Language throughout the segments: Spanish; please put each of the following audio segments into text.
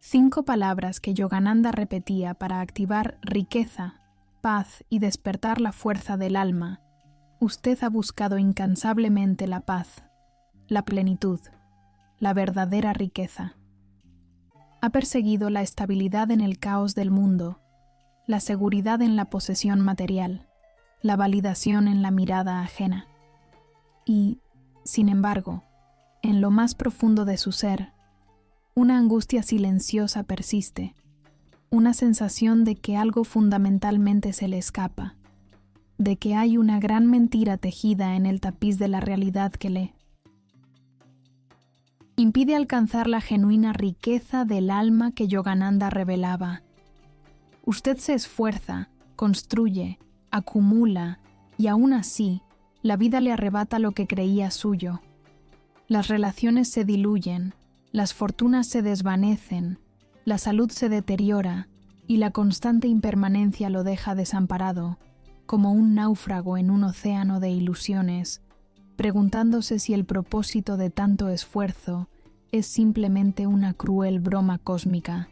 5 palabras que Yogananda repetía para activar riqueza, paz y despertar la fuerza del alma. Usted ha buscado incansablemente la paz, la plenitud, la verdadera riqueza. Ha perseguido la estabilidad en el caos del mundo, la seguridad en la posesión material, la validación en la mirada ajena. Y, sin embargo, en lo más profundo de su ser, una angustia silenciosa persiste, una sensación de que algo fundamentalmente se le escapa, de que hay una gran mentira tejida en el tapiz de la realidad que le impide alcanzar la genuina riqueza del alma que Yogananda revelaba. Usted se esfuerza, construye, acumula, y aún así, la vida le arrebata lo que creía suyo. Las relaciones se diluyen, las fortunas se desvanecen, la salud se deteriora y la constante impermanencia lo deja desamparado, como un náufrago en un océano de ilusiones, preguntándose si el propósito de tanto esfuerzo es simplemente una cruel broma cósmica.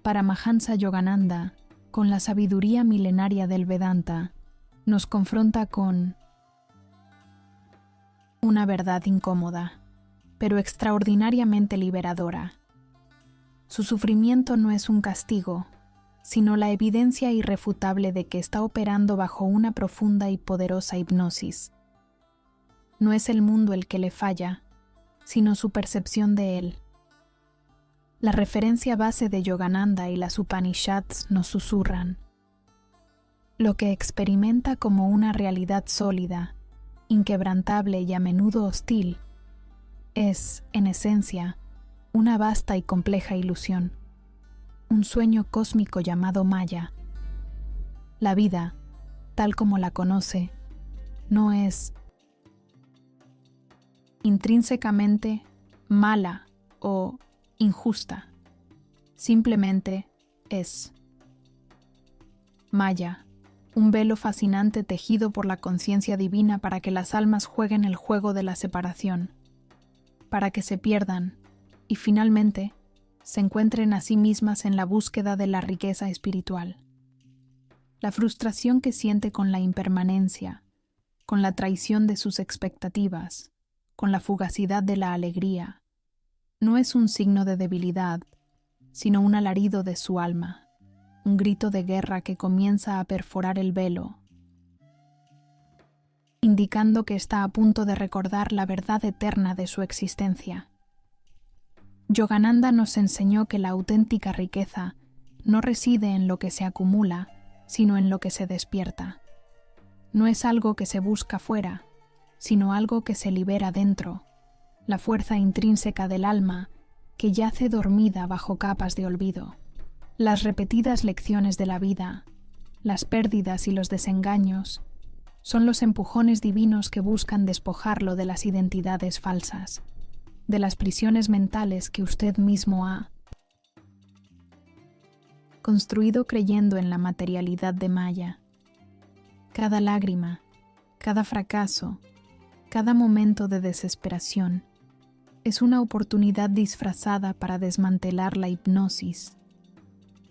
Paramahansa Yogananda, con la sabiduría milenaria del Vedanta, nos confronta con una verdad incómoda, pero extraordinariamente liberadora. Su sufrimiento no es un castigo, sino la evidencia irrefutable de que está operando bajo una profunda y poderosa hipnosis. No es el mundo el que le falla, sino su percepción de él. La referencia base de Yogananda y las Upanishads nos susurran. Lo que experimenta como una realidad sólida, inquebrantable y a menudo hostil, es, en esencia, una vasta y compleja ilusión, un sueño cósmico llamado Maya. La vida, tal como la conoce, no es intrínsecamente mala o injusta, simplemente es. Maya, un velo fascinante tejido por la conciencia divina para que las almas jueguen el juego de la separación, para que se pierdan y finalmente se encuentren a sí mismas en la búsqueda de la riqueza espiritual. La frustración que siente con la impermanencia, con la traición de sus expectativas, con la fugacidad de la alegría, no es un signo de debilidad, sino un alarido de su alma, un grito de guerra que comienza a perforar el velo, indicando que está a punto de recordar la verdad eterna de su existencia. Yogananda nos enseñó que la auténtica riqueza no reside en lo que se acumula, sino en lo que se despierta. No es algo que se busca fuera, sino algo que se libera dentro, la fuerza intrínseca del alma que yace dormida bajo capas de olvido. Las repetidas lecciones de la vida, las pérdidas y los desengaños, son los empujones divinos que buscan despojarlo de las identidades falsas, de las prisiones mentales que usted mismo ha construido creyendo en la materialidad de Maya. Cada lágrima, cada fracaso, cada momento de desesperación es una oportunidad disfrazada para desmantelar la hipnosis,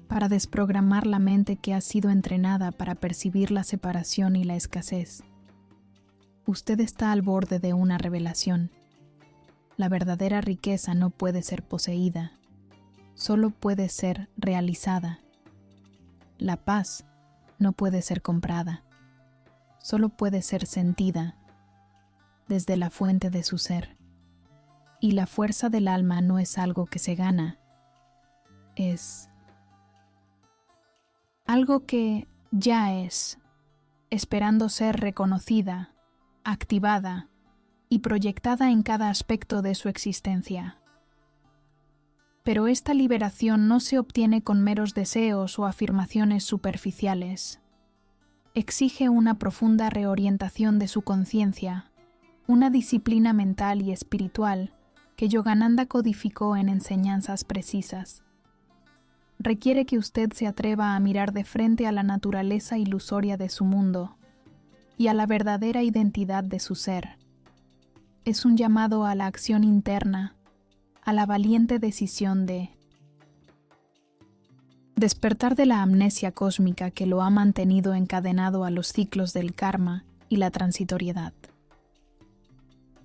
para desprogramar la mente que ha sido entrenada para percibir la separación y la escasez. Usted está al borde de una revelación. La verdadera riqueza no puede ser poseída, solo puede ser realizada. La paz no puede ser comprada, solo puede ser sentida desde la fuente de su ser. Y la fuerza del alma no es algo que se gana, es algo que ya es, esperando ser reconocida, activada y proyectada en cada aspecto de su existencia. Pero esta liberación no se obtiene con meros deseos o afirmaciones superficiales. Exige una profunda reorientación de su conciencia, una disciplina mental y espiritual que Yogananda codificó en enseñanzas precisas. Requiere que usted se atreva a mirar de frente a la naturaleza ilusoria de su mundo y a la verdadera identidad de su ser. Es un llamado a la acción interna, a la valiente decisión de Despertar de la amnesia cósmica que lo ha mantenido encadenado a los ciclos del karma y la transitoriedad.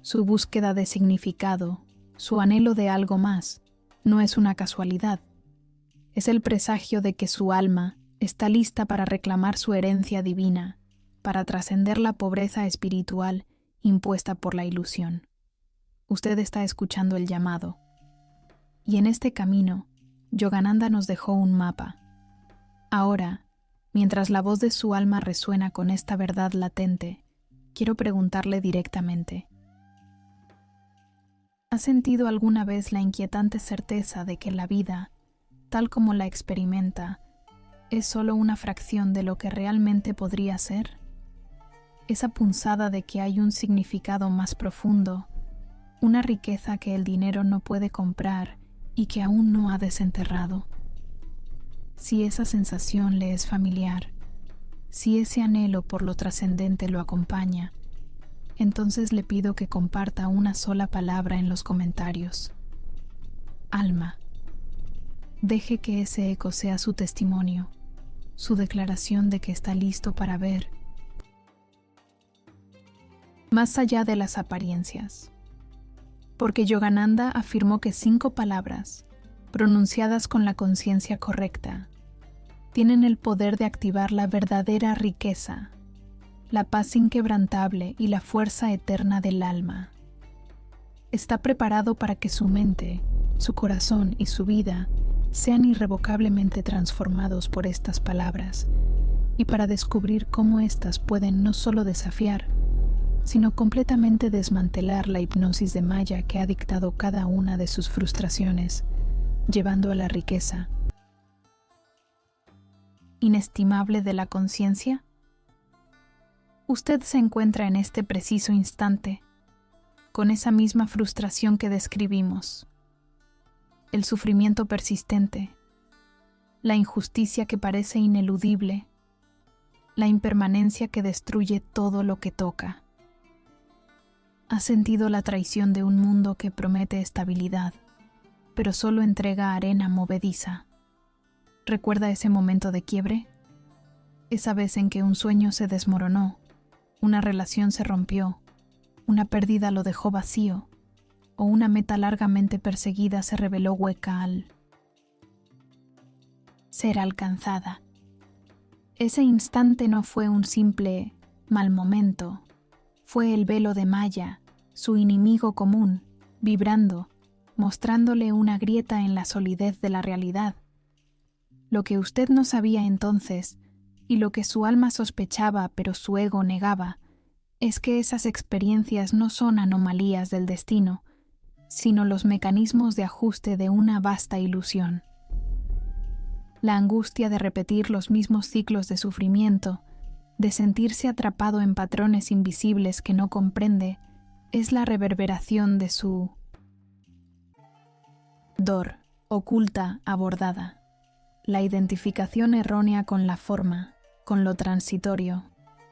Su búsqueda de significado, su anhelo de algo más, no es una casualidad. Es el presagio de que su alma está lista para reclamar su herencia divina, para trascender la pobreza espiritual impuesta por la ilusión. Usted está escuchando el llamado. Y en este camino, Yogananda nos dejó un mapa. Ahora, mientras la voz de su alma resuena con esta verdad latente, quiero preguntarle directamente: ¿ha sentido alguna vez la inquietante certeza de que la vida, tal como la experimenta, es solo una fracción de lo que realmente podría ser? Esa punzada de que hay un significado más profundo, una riqueza que el dinero no puede comprar y que aún no ha desenterrado. Si esa sensación le es familiar, si ese anhelo por lo trascendente lo acompaña, entonces le pido que comparta una sola palabra en los comentarios. Alma. Deje que ese eco sea su testimonio, su declaración de que está listo para ver más allá de las apariencias. Porque Yogananda afirmó que 5 palabras, pronunciadas con la conciencia correcta, tienen el poder de activar la verdadera riqueza, la paz inquebrantable y la fuerza eterna del alma. Está preparado para que su mente, su corazón y su vida sean irrevocablemente transformados por estas palabras y para descubrir cómo éstas pueden no solo desafiar, sino completamente desmantelar la hipnosis de Maya que ha dictado cada una de sus frustraciones, llevando a la riqueza inestimable de la conciencia. Usted se encuentra en este preciso instante con esa misma frustración que describimos, el sufrimiento persistente, la injusticia que parece ineludible, la impermanencia que destruye todo lo que toca. Ha sentido la traición de un mundo que promete estabilidad, pero solo entrega arena movediza. ¿Recuerda ese momento de quiebre? Esa vez en que un sueño se desmoronó, una relación se rompió, una pérdida lo dejó vacío, o una meta largamente perseguida se reveló hueca al ser alcanzada. Ese instante no fue un simple mal momento, fue el velo de Maya, su enemigo común, vibrando, mostrándole una grieta en la solidez de la realidad. Lo que usted no sabía entonces, y lo que su alma sospechaba pero su ego negaba, es que esas experiencias no son anomalías del destino, sino los mecanismos de ajuste de una vasta ilusión. La angustia de repetir los mismos ciclos de sufrimiento, de sentirse atrapado en patrones invisibles que no comprende, es la reverberación de su dor, oculta, abordada, la identificación errónea con la forma, con lo transitorio,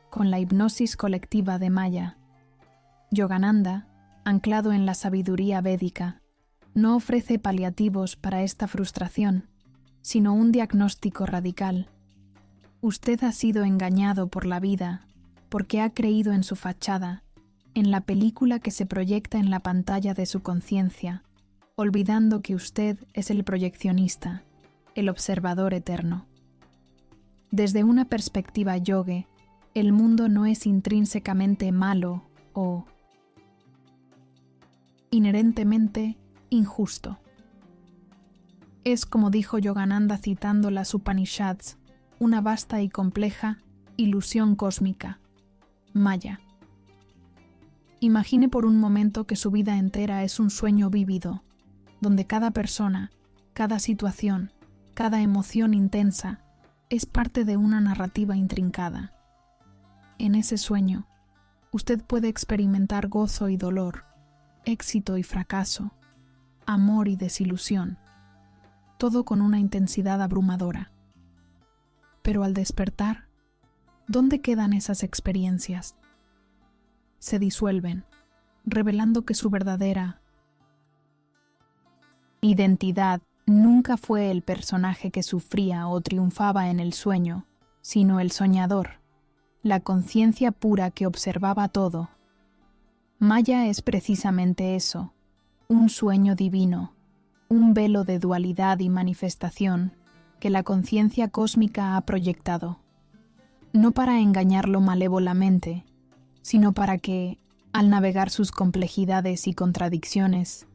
con la hipnosis colectiva de Maya. Yogananda, anclado en la sabiduría védica, no ofrece paliativos para esta frustración, sino un diagnóstico radical. Usted ha sido engañado por la vida porque ha creído en su fachada, en la película que se proyecta en la pantalla de su conciencia, olvidando que usted es el proyeccionista, el observador eterno. Desde una perspectiva yogue, el mundo no es intrínsecamente malo o inherentemente injusto. Es, como dijo Yogananda citando las Upanishads, una vasta y compleja ilusión cósmica, Maya. Imagine por un momento que su vida entera es un sueño vívido, donde cada persona, cada situación, cada emoción intensa es parte de una narrativa intrincada. En ese sueño, usted puede experimentar gozo y dolor, éxito y fracaso, amor y desilusión, todo con una intensidad abrumadora. Pero al despertar, ¿dónde quedan esas experiencias? Se disuelven, revelando que su verdadera identidad nunca fue el personaje que sufría o triunfaba en el sueño, sino el soñador, la conciencia pura que observaba todo. Maya es precisamente eso, un sueño divino, un velo de dualidad y manifestación que la conciencia cósmica ha proyectado, no para engañarlo malévolamente, sino para que, al navegar sus complejidades y contradicciones,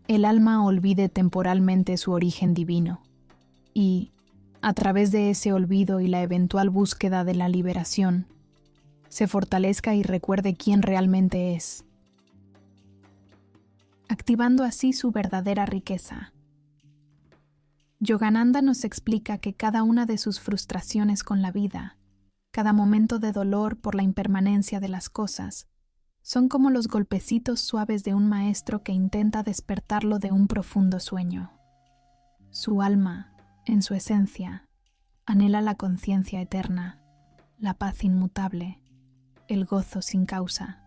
el alma olvide temporalmente su origen divino y, a través de ese olvido y la eventual búsqueda de la liberación, se fortalezca y recuerde quién realmente es, activando así su verdadera riqueza. Yogananda nos explica que cada una de sus frustraciones con la vida, cada momento de dolor por la impermanencia de las cosas, son como los golpecitos suaves de un maestro que intenta despertarlo de un profundo sueño. Su alma, en su esencia, anhela la conciencia eterna, la paz inmutable, el gozo sin causa.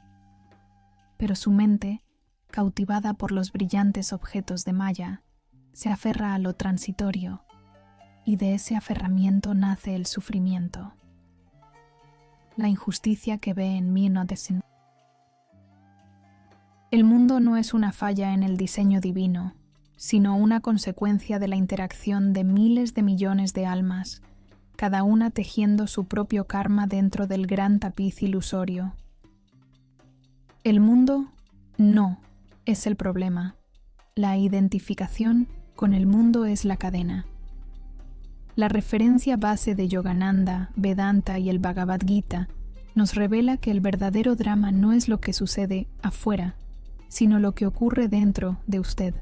Pero su mente, cautivada por los brillantes objetos de Maya, se aferra a lo transitorio, y de ese aferramiento nace el sufrimiento. La injusticia que ve en mí no desenfrena. El mundo no es una falla en el diseño divino, sino una consecuencia de la interacción de miles de millones de almas, cada una tejiendo su propio karma dentro del gran tapiz ilusorio. El mundo no es el problema. La identificación con el mundo es la cadena. La referencia base de Yogananda, Vedanta y el Bhagavad Gita nos revela que el verdadero drama no es lo que sucede afuera, sino lo que ocurre dentro de usted.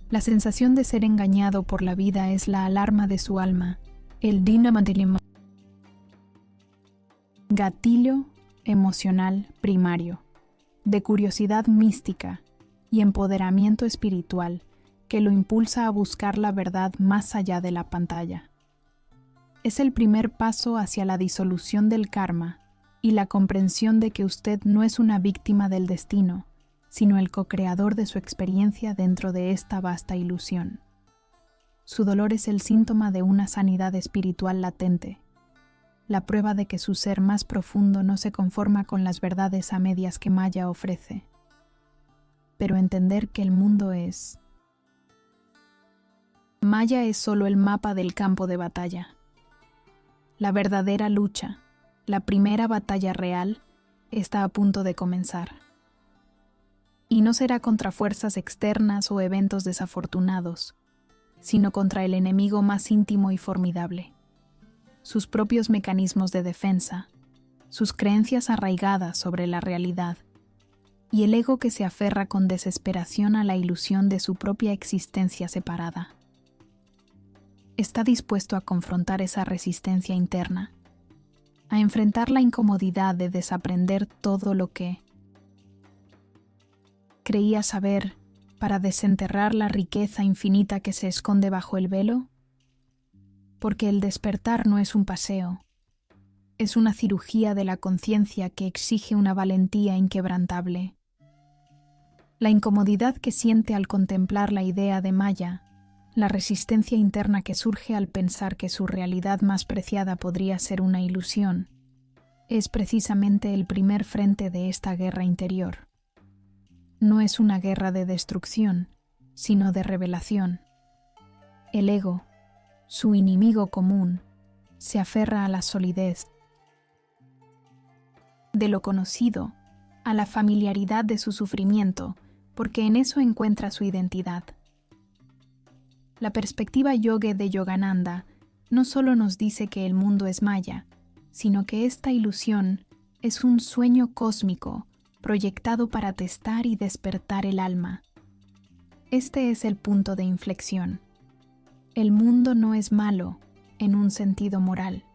La sensación de ser engañado por la vida es la alarma de su alma, el gatillo emocional primario, de curiosidad mística y empoderamiento espiritual que lo impulsa a buscar la verdad más allá de la pantalla. Es el primer paso hacia la disolución del karma y la comprensión de que usted no es una víctima del destino, sino el co-creador de su experiencia dentro de esta vasta ilusión. Su dolor es el síntoma de una sanidad espiritual latente, la prueba de que su ser más profundo no se conforma con las verdades a medias que Maya ofrece. Pero entender que el mundo es... Maya es solo el mapa del campo de batalla. La verdadera lucha, la primera batalla real, está a punto de comenzar. Y no será contra fuerzas externas o eventos desafortunados, sino contra el enemigo más íntimo y formidable, sus propios mecanismos de defensa, sus creencias arraigadas sobre la realidad, y el ego que se aferra con desesperación a la ilusión de su propia existencia separada. Está dispuesto a confrontar esa resistencia interna, a enfrentar la incomodidad de desaprender todo lo que creía saber para desenterrar la riqueza infinita que se esconde bajo el velo? Porque el despertar no es un paseo, es una cirugía de la conciencia que exige una valentía inquebrantable. La incomodidad que siente al contemplar la idea de Maya, la resistencia interna que surge al pensar que su realidad más preciada podría ser una ilusión, es precisamente el primer frente de esta guerra interior. No es una guerra de destrucción, sino de revelación. El ego, su enemigo común, se aferra a la solidez de lo conocido, a la familiaridad de su sufrimiento, porque en eso encuentra su identidad. La perspectiva yoga de Yogananda no solo nos dice que el mundo es Maya, sino que esta ilusión es un sueño cósmico proyectado para testar y despertar el alma. Este es el punto de inflexión. El mundo no es malo en un sentido moral,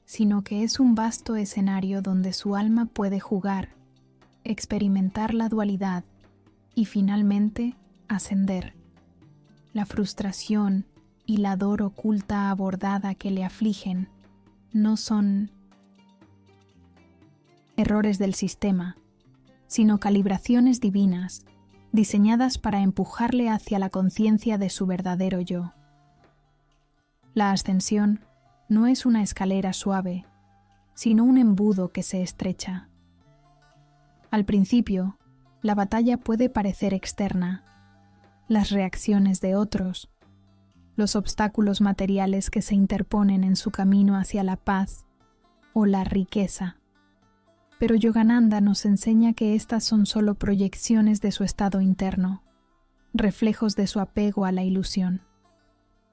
sino que es un vasto escenario donde su alma puede jugar, experimentar la dualidad y finalmente ascender. La frustración y la dor oculta abordada que le afligen no son errores del sistema, sino calibraciones divinas, diseñadas para empujarle hacia la conciencia de su verdadero yo. La ascensión no es una escalera suave, sino un embudo que se estrecha. Al principio, la batalla puede parecer externa, las reacciones de otros, los obstáculos materiales que se interponen en su camino hacia la paz o la riqueza. Pero Yogananda nos enseña que estas son solo proyecciones de su estado interno, reflejos de su apego a la ilusión.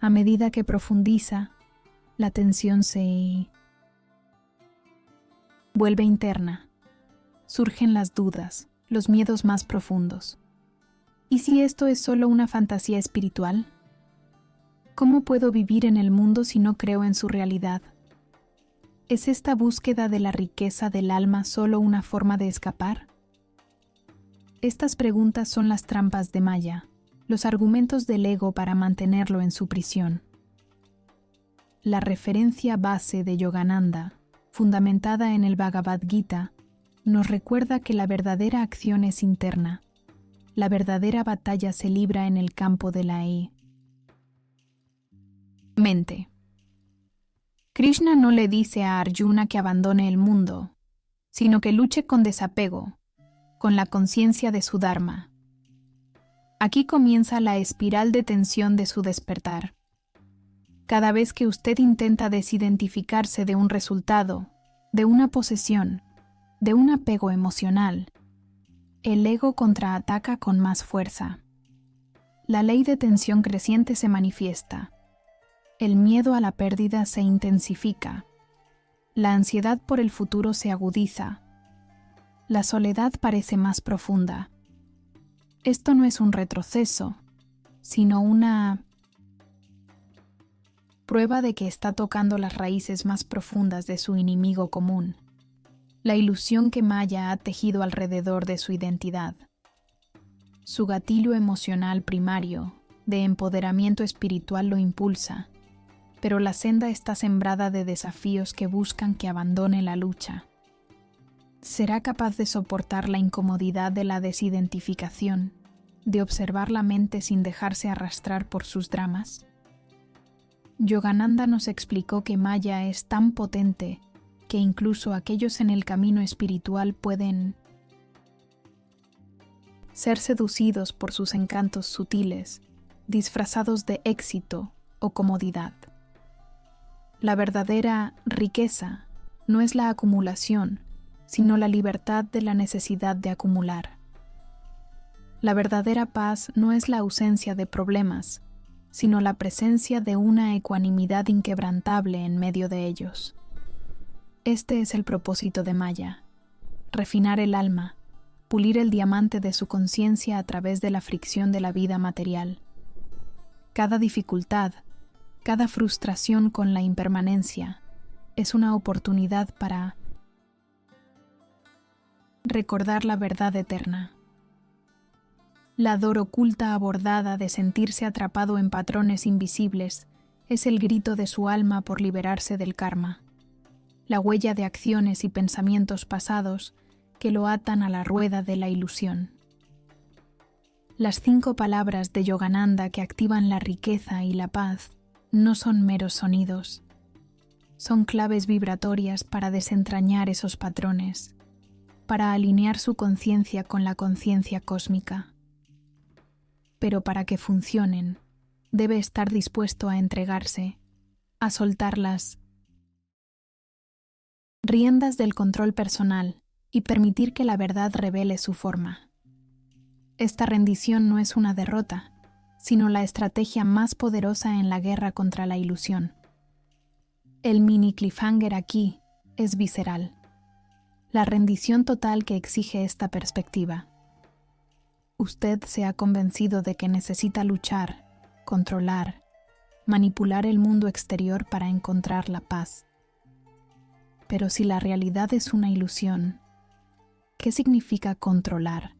A medida que profundiza, la tensión se vuelve interna. Surgen las dudas, los miedos más profundos. ¿Y si esto es solo una fantasía espiritual? ¿Cómo puedo vivir en el mundo si no creo en su realidad? ¿Es esta búsqueda de la riqueza del alma solo una forma de escapar? Estas preguntas son las trampas de Maya, los argumentos del ego para mantenerlo en su prisión. La referencia base de Yogananda, fundamentada en el Bhagavad Gita, nos recuerda que la verdadera acción es interna. La verdadera batalla se libra en el campo de la mente. Krishna no le dice a Arjuna que abandone el mundo, sino que luche con desapego, con la conciencia de su dharma. Aquí comienza la espiral de tensión de su despertar. Cada vez que usted intenta desidentificarse de un resultado, de una posesión, de un apego emocional, el ego contraataca con más fuerza. La ley de tensión creciente se manifiesta. El miedo a la pérdida se intensifica. La ansiedad por el futuro se agudiza. La soledad parece más profunda. Esto no es un retroceso, sino una prueba de que está tocando las raíces más profundas de su enemigo común, la ilusión que Maya ha tejido alrededor de su identidad. Su gatillo emocional primario, de empoderamiento espiritual, lo impulsa, pero la senda está sembrada de desafíos que buscan que abandone la lucha. ¿Será capaz de soportar la incomodidad de la desidentificación, de observar la mente sin dejarse arrastrar por sus dramas? Yogananda nos explicó que Maya es tan potente que incluso aquellos en el camino espiritual pueden ser seducidos por sus encantos sutiles, disfrazados de éxito o comodidad. La verdadera riqueza no es la acumulación, sino la libertad de la necesidad de acumular. La verdadera paz no es la ausencia de problemas, sino la presencia de una ecuanimidad inquebrantable en medio de ellos. Este es el propósito de Maya: refinar el alma, pulir el diamante de su conciencia a través de la fricción de la vida material. Cada dificultad, cada frustración con la impermanencia, es una oportunidad para recordar la verdad eterna. La dor oculta abordada de sentirse atrapado en patrones invisibles es el grito de su alma por liberarse del karma, la huella de acciones y pensamientos pasados que lo atan a la rueda de la ilusión. Las 5 palabras de Yogananda que activan la riqueza y la paz no son meros sonidos, son claves vibratorias para desentrañar esos patrones, para alinear su conciencia con la conciencia cósmica. Pero para que funcionen, debe estar dispuesto a entregarse, a soltar las riendas del control personal y permitir que la verdad revele su forma. Esta rendición no es una derrota, sino la estrategia más poderosa en la guerra contra la ilusión. El mini cliffhanger aquí es visceral. La rendición total que exige esta perspectiva. Usted se ha convencido de que necesita luchar, controlar, manipular el mundo exterior para encontrar la paz. Pero si la realidad es una ilusión, ¿qué significa controlar?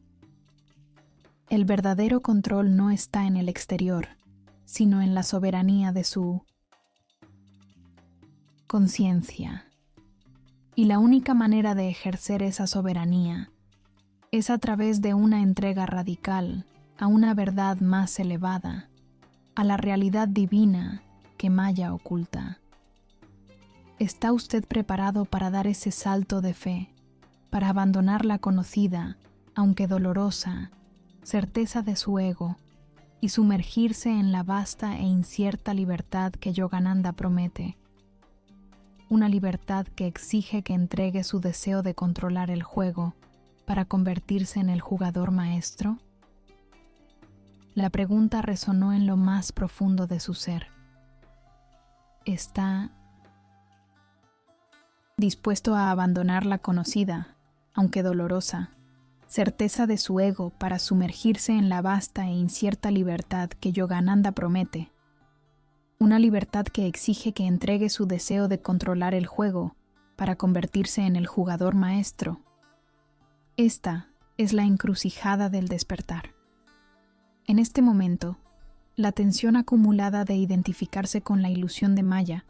El verdadero control no está en el exterior, sino en la soberanía de su conciencia. Y la única manera de ejercer esa soberanía es a través de una entrega radical, a una verdad más elevada, a la realidad divina que Maya oculta. ¿Está usted preparado para dar ese salto de fe, para abandonar la conocida, aunque dolorosa, certeza de su ego y sumergirse en la vasta e incierta libertad que Yogananda promete? Una libertad que exige que entregue su deseo de controlar el juego para convertirse en el jugador maestro. La pregunta resonó en lo más profundo de su ser. ¿Está dispuesto a abandonar la conocida, aunque dolorosa, certeza de su ego para sumergirse en la vasta e incierta libertad que Yogananda promete? Una libertad que exige que entregue su deseo de controlar el juego para convertirse en el jugador maestro. Esta es la encrucijada del despertar. En este momento, la tensión acumulada de identificarse con la ilusión de Maya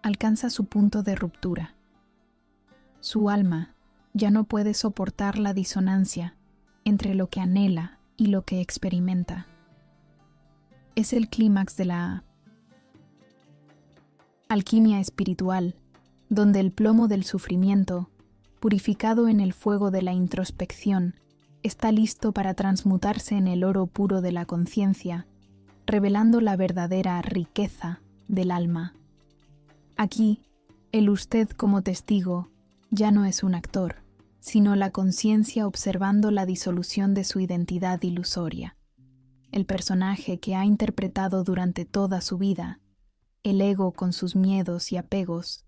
alcanza su punto de ruptura. Su alma ya no puede soportar la disonancia entre lo que anhela y lo que experimenta. Es el clímax de la alquimia espiritual, donde el plomo del sufrimiento, purificado en el fuego de la introspección, está listo para transmutarse en el oro puro de la conciencia, revelando la verdadera riqueza del alma. Aquí, el usted como testigo ya no es un actor, sino la conciencia observando la disolución de su identidad ilusoria. El personaje que ha interpretado durante toda su vida, el ego con sus miedos y apegos,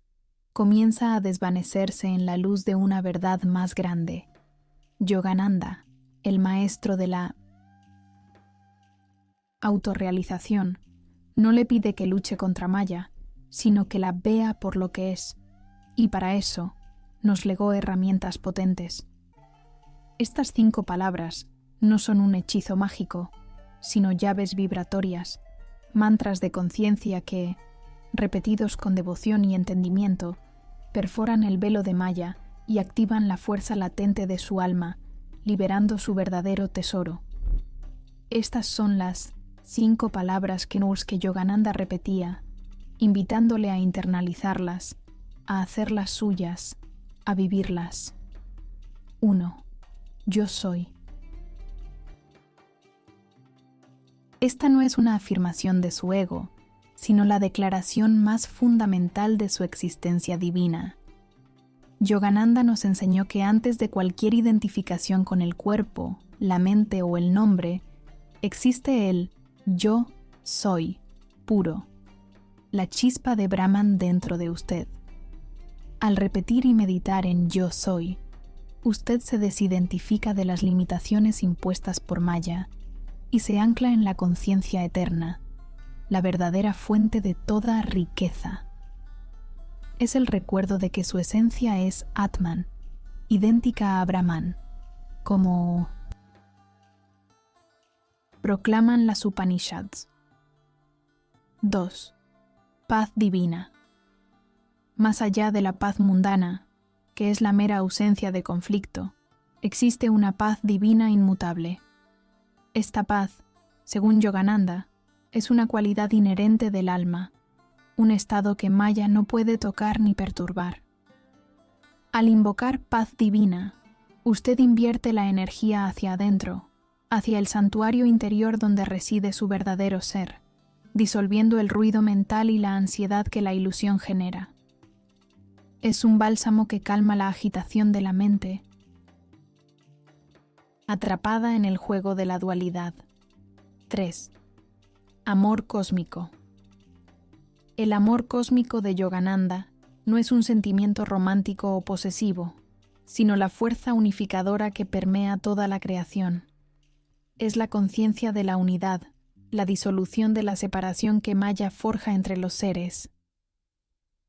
comienza a desvanecerse en la luz de una verdad más grande. Yogananda, el maestro de la autorrealización, no le pide que luche contra Maya, sino que la vea por lo que es, y para eso nos legó herramientas potentes. Estas 5 palabras no son un hechizo mágico, sino llaves vibratorias, mantras de conciencia que, repetidos con devoción y entendimiento, perforan el velo de Maya y activan la fuerza latente de su alma, liberando su verdadero tesoro. Estas son las 5 palabras que Yogananda repetía, invitándole a internalizarlas, a hacerlas suyas, a vivirlas. 1. Yo soy. Esta no es una afirmación de su ego, sino la declaración más fundamental de su existencia divina. Yogananda nos enseñó que antes de cualquier identificación con el cuerpo, la mente o el nombre, existe el yo soy, puro, la chispa de Brahman dentro de usted. Al repetir y meditar en yo soy, usted se desidentifica de las limitaciones impuestas por Maya y se ancla en la conciencia eterna, la verdadera fuente de toda riqueza. Es el recuerdo de que su esencia es Atman, idéntica a Brahman, como proclaman las Upanishads. 2. Paz divina. Más allá de la paz mundana, que es la mera ausencia de conflicto, existe una paz divina inmutable. Esta paz, según Yogananda, es una cualidad inherente del alma, un estado que Maya no puede tocar ni perturbar. Al invocar paz divina, usted invierte la energía hacia adentro, hacia el santuario interior donde reside su verdadero ser, disolviendo el ruido mental y la ansiedad que la ilusión genera. Es un bálsamo que calma la agitación de la mente, atrapada en el juego de la dualidad. 3. Amor cósmico. El amor cósmico de Yogananda no es un sentimiento romántico o posesivo, sino la fuerza unificadora que permea toda la creación. Es la conciencia de la unidad, la disolución de la separación que Maya forja entre los seres.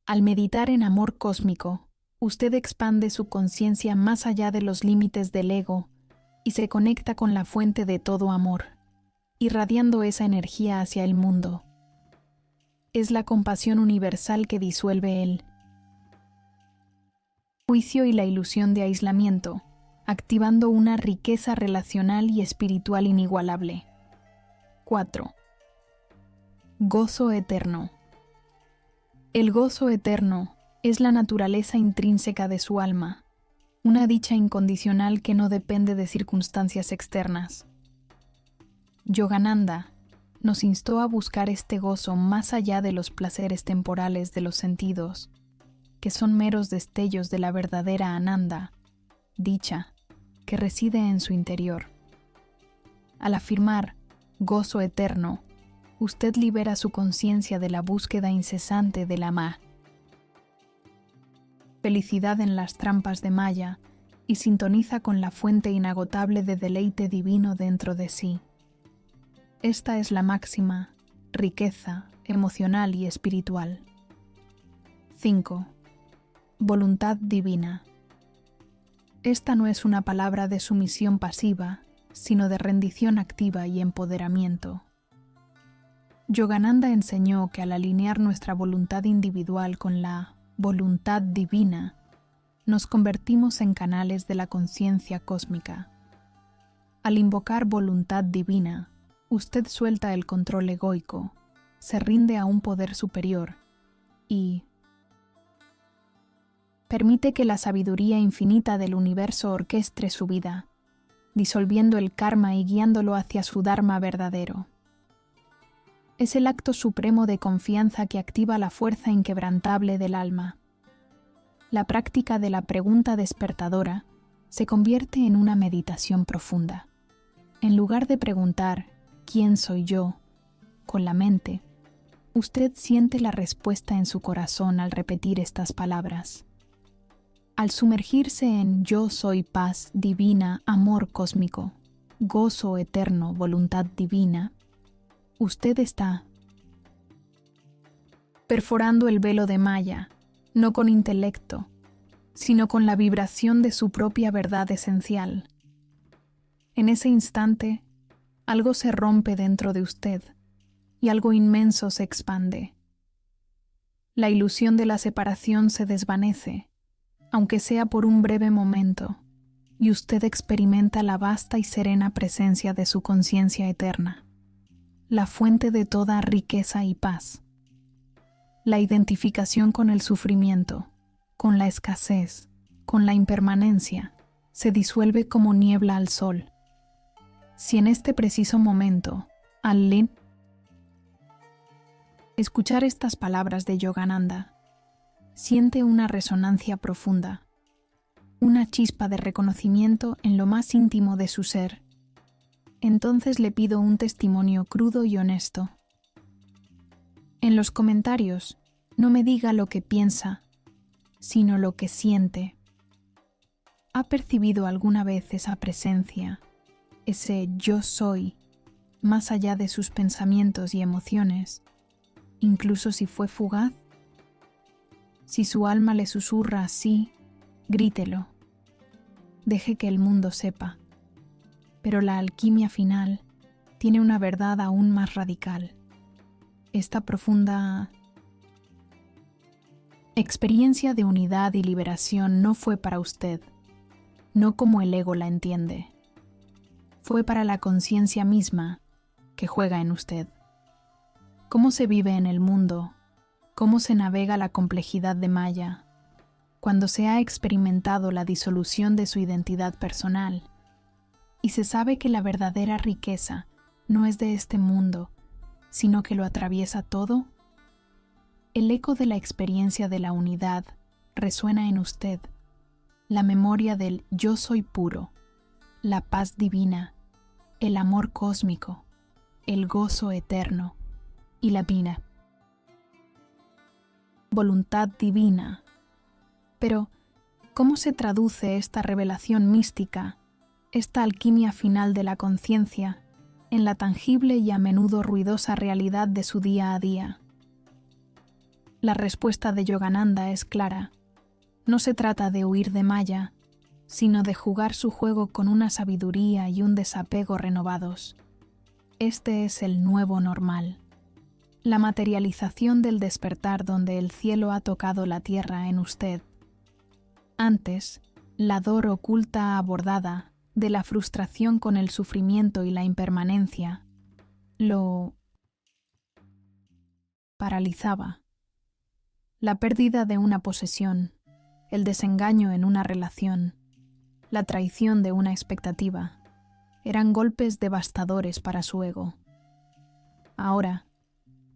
Al meditar en amor cósmico, usted expande su conciencia más allá de los límites del ego y se conecta con la fuente de todo amor, irradiando esa energía hacia el mundo. Es la compasión universal que disuelve el juicio y la ilusión de aislamiento, activando una riqueza relacional y espiritual inigualable. 4. Gozo eterno. El gozo eterno es la naturaleza intrínseca de su alma, una dicha incondicional que no depende de circunstancias externas. Yogananda nos instó a buscar este gozo más allá de los placeres temporales de los sentidos, que son meros destellos de la verdadera Ananda, dicha, que reside en su interior. Al afirmar gozo eterno, usted libera su conciencia de la búsqueda incesante de la felicidad en las trampas de Maya y sintoniza con la fuente inagotable de deleite divino dentro de sí. Esta es la máxima riqueza emocional y espiritual. 5. Voluntad divina. Esta no es una palabra de sumisión pasiva, sino de rendición activa y empoderamiento. Yogananda enseñó que al alinear nuestra voluntad individual con la voluntad divina, nos convertimos en canales de la conciencia cósmica. Al invocar voluntad divina, usted suelta el control egoico, se rinde a un poder superior y permite que la sabiduría infinita del universo orquestre su vida, disolviendo el karma y guiándolo hacia su dharma verdadero. Es el acto supremo de confianza que activa la fuerza inquebrantable del alma. La práctica de la pregunta despertadora se convierte en una meditación profunda. En lugar de preguntar ¿quién soy yo?, con la mente, usted siente la respuesta en su corazón al repetir estas palabras. Al sumergirse en yo soy paz divina, amor cósmico, gozo eterno, voluntad divina, usted está perforando el velo de Maya, no con intelecto, sino con la vibración de su propia verdad esencial. En ese instante, algo se rompe dentro de usted y algo inmenso se expande. La ilusión de la separación se desvanece, aunque sea por un breve momento, y usted experimenta la vasta y serena presencia de su conciencia eterna, la fuente de toda riqueza y paz. La identificación con el sufrimiento, con la escasez, con la impermanencia, se disuelve como niebla al sol. Si en este preciso momento, al escuchar estas palabras de Yogananda, siente una resonancia profunda, una chispa de reconocimiento en lo más íntimo de su ser, entonces le pido un testimonio crudo y honesto. En los comentarios, no me diga lo que piensa, sino lo que siente. ¿Ha percibido alguna vez esa presencia, ese yo soy, más allá de sus pensamientos y emociones, incluso si fue fugaz? Si su alma le susurra así, grítelo. Deje que el mundo sepa. Pero la alquimia final tiene una verdad aún más radical. Esta profunda experiencia de unidad y liberación no fue para usted, no como el ego la entiende. Fue para la conciencia misma que juega en usted. ¿Cómo se vive en el mundo? ¿Cómo se navega la complejidad de Maya? Cuando se ha experimentado la disolución de su identidad personal y se sabe que la verdadera riqueza no es de este mundo, sino que lo atraviesa todo, el eco de la experiencia de la unidad resuena en usted, la memoria del yo soy puro, la paz divina, el amor cósmico, el gozo eterno y la vida. Voluntad divina. Pero, ¿cómo se traduce esta revelación mística, esta alquimia final de la conciencia, en la tangible y a menudo ruidosa realidad de su día a día? La respuesta de Yogananda es clara. No se trata de huir de Maya, sino de jugar su juego con una sabiduría y un desapego renovados. Este es el nuevo normal. La materialización del despertar donde el cielo ha tocado la tierra en usted. Antes, la dor oculta abordada de la frustración con el sufrimiento y la impermanencia, lo paralizaba. La pérdida de una posesión, el desengaño en una relación, la traición de una expectativa, eran golpes devastadores para su ego. Ahora,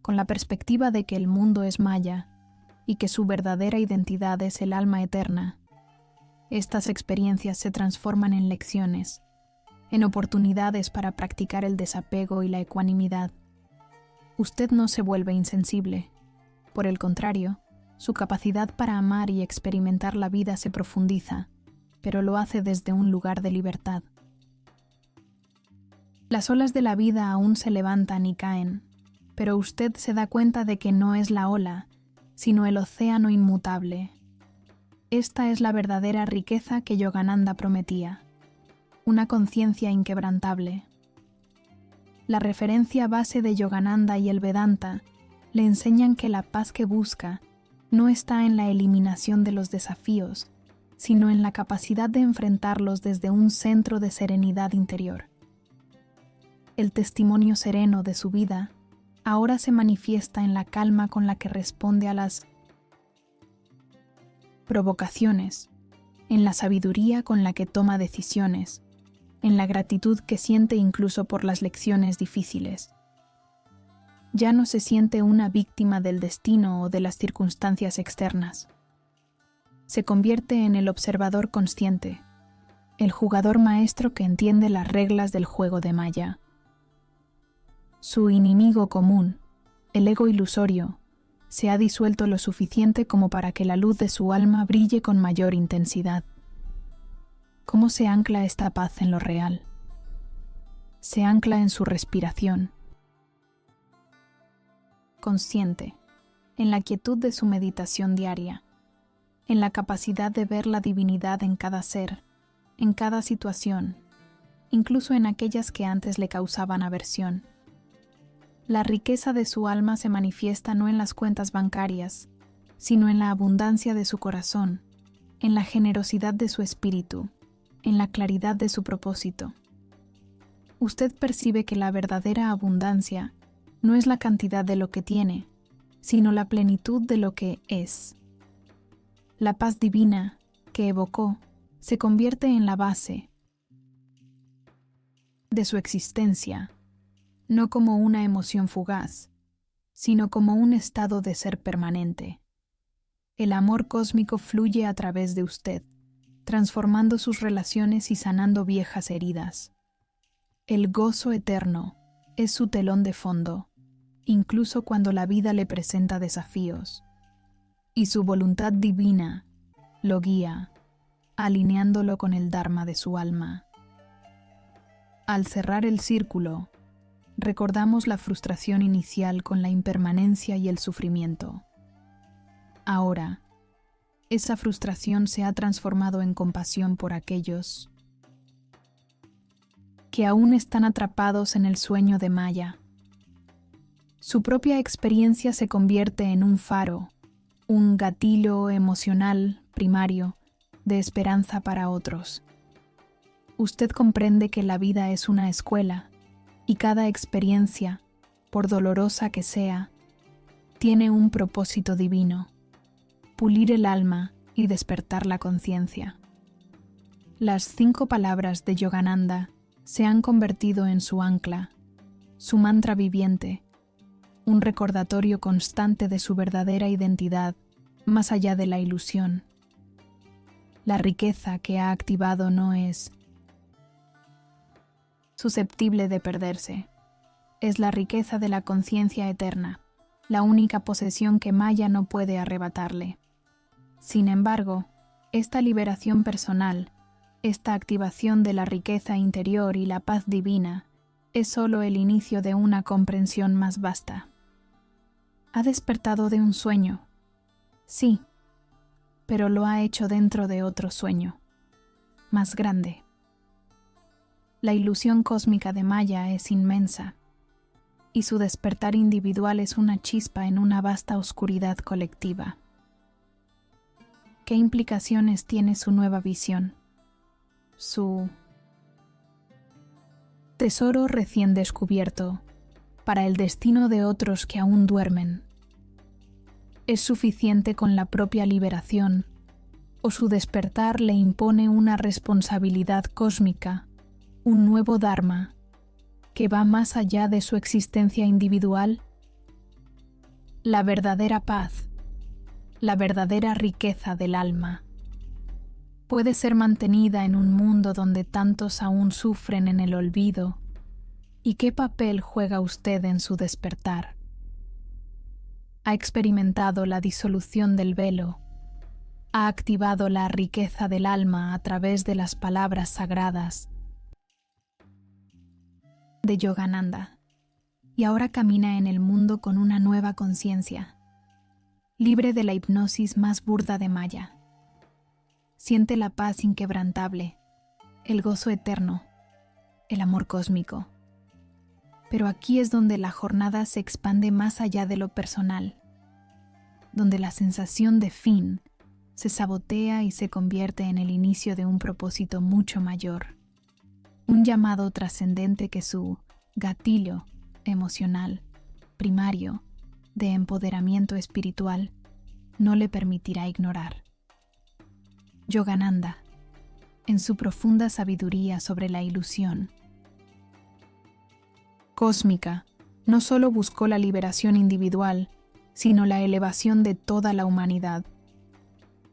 con la perspectiva de que el mundo es maya y que su verdadera identidad es el alma eterna, estas experiencias se transforman en lecciones, en oportunidades para practicar el desapego y la ecuanimidad. Usted no se vuelve insensible. Por el contrario, su capacidad para amar y experimentar la vida se profundiza, pero lo hace desde un lugar de libertad. Las olas de la vida aún se levantan y caen, pero usted se da cuenta de que no es la ola, sino el océano inmutable. Esta es la verdadera riqueza que Yogananda prometía, una conciencia inquebrantable. La referencia base de Yogananda y el Vedanta le enseñan que la paz que busca no está en la eliminación de los desafíos, sino en la capacidad de enfrentarlos desde un centro de serenidad interior. El testimonio sereno de su vida ahora se manifiesta en la calma con la que responde a las provocaciones, en la sabiduría con la que toma decisiones, en la gratitud que siente incluso por las lecciones difíciles. Ya no se siente una víctima del destino o de las circunstancias externas. Se convierte en el observador consciente, el jugador maestro que entiende las reglas del juego de Maya. Su enemigo común, el ego ilusorio, se ha disuelto lo suficiente como para que la luz de su alma brille con mayor intensidad. ¿Cómo se ancla esta paz en lo real? Se ancla en su respiración consciente, en la quietud de su meditación diaria, en la capacidad de ver la divinidad en cada ser, en cada situación, incluso en aquellas que antes le causaban aversión. La riqueza de su alma se manifiesta no en las cuentas bancarias, sino en la abundancia de su corazón, en la generosidad de su espíritu, en la claridad de su propósito. Usted percibe que la verdadera abundancia no es la cantidad de lo que tiene, sino la plenitud de lo que es. La paz divina que evocó se convierte en la base de su existencia, no como una emoción fugaz, sino como un estado de ser permanente. El amor cósmico fluye a través de usted, transformando sus relaciones y sanando viejas heridas. El gozo eterno es su telón de fondo, incluso cuando la vida le presenta desafíos, y su voluntad divina lo guía, alineándolo con el Dharma de su alma. Al cerrar el círculo, recordamos la frustración inicial con la impermanencia y el sufrimiento. Ahora, esa frustración se ha transformado en compasión por aquellos que aún están atrapados en el sueño de Maya. Su propia experiencia se convierte en un faro, un gatillo emocional primario de esperanza para otros. Usted comprende que la vida es una escuela y cada experiencia, por dolorosa que sea, tiene un propósito divino: pulir el alma y despertar la conciencia. Las 5 palabras de Yogananda se han convertido en su ancla, su mantra viviente, un recordatorio constante de su verdadera identidad más allá de la ilusión. La riqueza que ha activado no es susceptible de perderse. Es la riqueza de la conciencia eterna, la única posesión que Maya no puede arrebatarle. Sin embargo, esta liberación personal, esta activación de la riqueza interior y la paz divina, es solo el inicio de una comprensión más vasta. Ha despertado de un sueño, sí, pero lo ha hecho dentro de otro sueño, más grande. La ilusión cósmica de Maya es inmensa, y su despertar individual es una chispa en una vasta oscuridad colectiva. ¿Qué implicaciones tiene su nueva visión? Su tesoro recién descubierto para el destino de otros que aún duermen. ¿Es suficiente con la propia liberación o su despertar le impone una responsabilidad cósmica, un nuevo dharma, que va más allá de su existencia individual? La verdadera paz, la verdadera riqueza del alma, puede ser mantenida en un mundo donde tantos aún sufren en el olvido. ¿Y qué papel juega usted en su despertar? ¿Ha experimentado la disolución del velo? ¿Ha activado la riqueza del alma a través de las palabras sagradas de Yogananda? Y ahora camina en el mundo con una nueva conciencia, libre de la hipnosis más burda de Maya. Siente la paz inquebrantable, el gozo eterno, el amor cósmico. Pero aquí es donde la jornada se expande más allá de lo personal, donde la sensación de fin se sabotea y se convierte en el inicio de un propósito mucho mayor, un llamado trascendente que su gatillo emocional primario de empoderamiento espiritual no le permitirá ignorar. Yogananda, en su profunda sabiduría sobre la ilusión cósmica, no solo buscó la liberación individual, sino la elevación de toda la humanidad.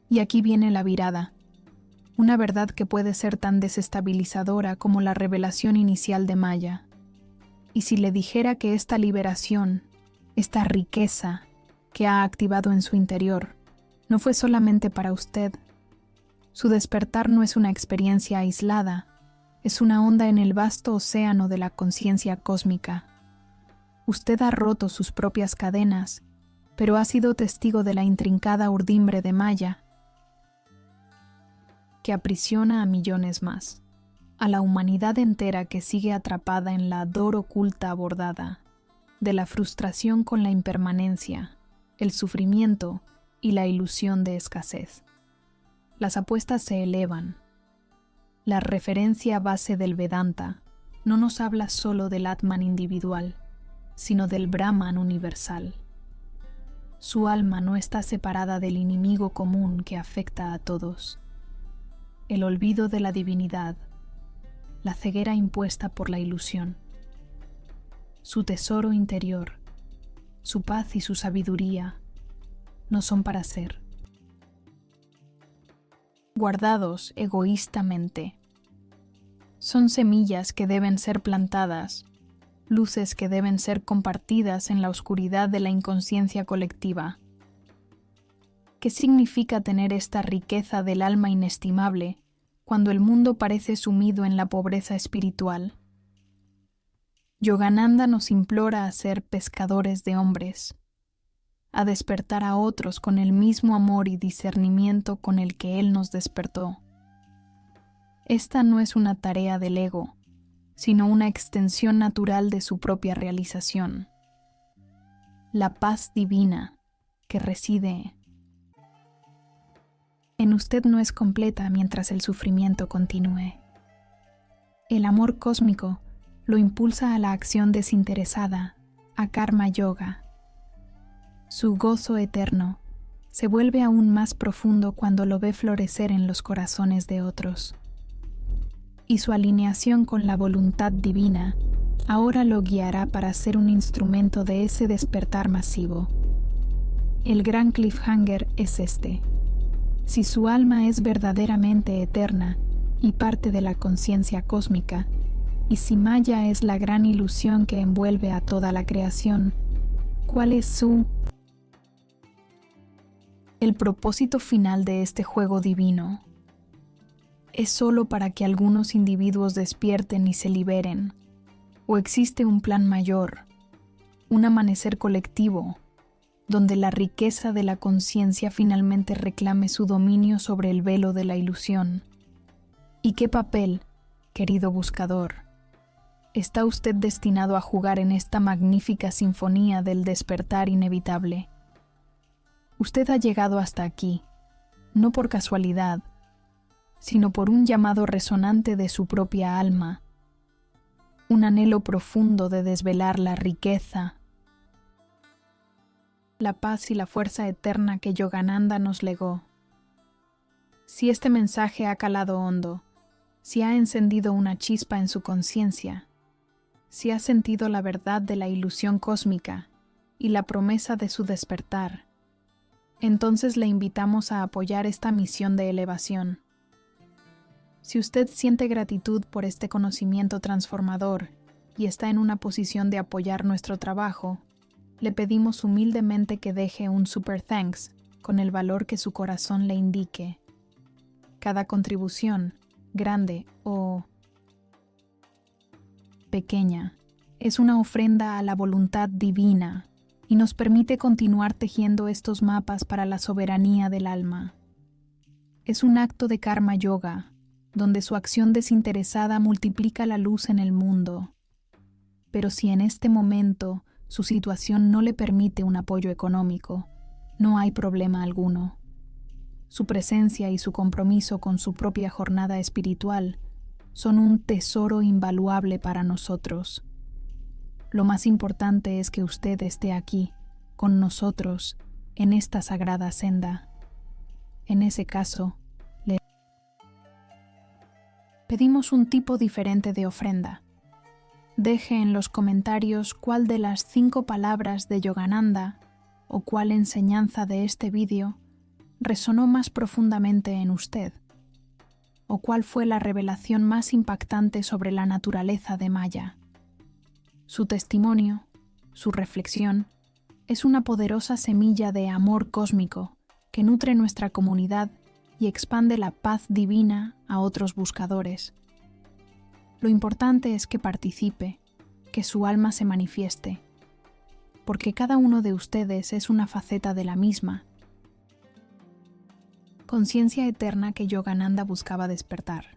Y aquí viene la virada, una verdad que puede ser tan desestabilizadora como la revelación inicial de Maya. Y si le dijera que esta liberación, esta riqueza que ha activado en su interior, no fue solamente para usted. Su despertar no es una experiencia aislada, es una onda en el vasto océano de la conciencia cósmica. Usted ha roto sus propias cadenas, pero ha sido testigo de la intrincada urdimbre de Maya, que aprisiona a millones más, a la humanidad entera que sigue atrapada en la dor oculta abordada, de la frustración con la impermanencia, el sufrimiento y la ilusión de escasez. Las apuestas se elevan. La referencia base del Vedanta no nos habla solo del Atman individual, sino del Brahman universal. Su alma no está separada del enemigo común que afecta a todos. El olvido de la divinidad, la ceguera impuesta por la ilusión. Su tesoro interior, su paz y su sabiduría no son para ser guardados egoístamente. Son semillas que deben ser plantadas, luces que deben ser compartidas en la oscuridad de la inconsciencia colectiva. ¿Qué significa tener esta riqueza del alma inestimable cuando el mundo parece sumido en la pobreza espiritual? Yogananda nos implora a ser pescadores de hombres, a despertar a otros con el mismo amor y discernimiento con el que Él nos despertó. Esta no es una tarea del ego, sino una extensión natural de su propia realización. La paz divina que reside en usted no es completa mientras el sufrimiento continúe. El amor cósmico lo impulsa a la acción desinteresada, a karma yoga. Su gozo eterno se vuelve aún más profundo cuando lo ve florecer en los corazones de otros. Y su alineación con la voluntad divina ahora lo guiará para ser un instrumento de ese despertar masivo. El gran cliffhanger es este. Si su alma es verdaderamente eterna y parte de la conciencia cósmica, y si Maya es la gran ilusión que envuelve a toda la creación, ¿cuál es el propósito final de este juego divino? ¿Es solo para que algunos individuos despierten y se liberen? ¿O existe un plan mayor, un amanecer colectivo, donde la riqueza de la conciencia finalmente reclame su dominio sobre el velo de la ilusión? ¿Y qué papel, querido buscador, está usted destinado a jugar en esta magnífica sinfonía del despertar inevitable? Usted ha llegado hasta aquí, no por casualidad, sino por un llamado resonante de su propia alma, un anhelo profundo de desvelar la riqueza, la paz y la fuerza eterna que Yogananda nos legó. Si este mensaje ha calado hondo, si ha encendido una chispa en su conciencia, si ha sentido la verdad de la ilusión cósmica y la promesa de su despertar, entonces le invitamos a apoyar esta misión de elevación. Si usted siente gratitud por este conocimiento transformador y está en una posición de apoyar nuestro trabajo, le pedimos humildemente que deje un super thanks con el valor que su corazón le indique. Cada contribución, grande o pequeña, es una ofrenda a la voluntad divina y nos permite continuar tejiendo estos mapas para la soberanía del alma. Es un acto de karma yoga, donde su acción desinteresada multiplica la luz en el mundo. Pero si en este momento su situación no le permite un apoyo económico, no hay problema alguno. Su presencia y su compromiso con su propia jornada espiritual son un tesoro invaluable para nosotros. Lo más importante es que usted esté aquí, con nosotros, en esta sagrada senda. En ese caso, le pedimos un tipo diferente de ofrenda. Deje en los comentarios cuál de las 5 palabras de Yogananda o cuál enseñanza de este vídeo resonó más profundamente en usted, o cuál fue la revelación más impactante sobre la naturaleza de Maya. Su testimonio, su reflexión, es una poderosa semilla de amor cósmico que nutre nuestra comunidad y expande la paz divina a otros buscadores. Lo importante es que participe, que su alma se manifieste, porque cada uno de ustedes es una faceta de la misma conciencia eterna que Yogananda buscaba despertar.